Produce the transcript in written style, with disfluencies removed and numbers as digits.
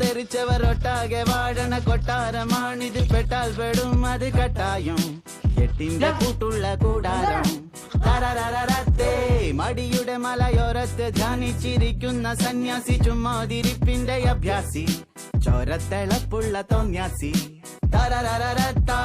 തെറിച്ചവർ ഒട്ടാകെ വാഴണ കൊട്ടാരമാണിത്. പെട്ടാൽ പെടും അത് കട്ടായും എട്ടിന്റെ കൂട്ടുള്ള കൂടാരം. തരരരരത്തേ മടിയുടെ മലയോരത്ത് ധ്യാനിച്ചിരിക്കുന്ന സന്യാസി, ചുമ്മാതിരിപ്പിന്റെ അഭ്യാസി, ചോരത്തിളപ്പുള്ള തോന്യാസി. തരരരരത്താ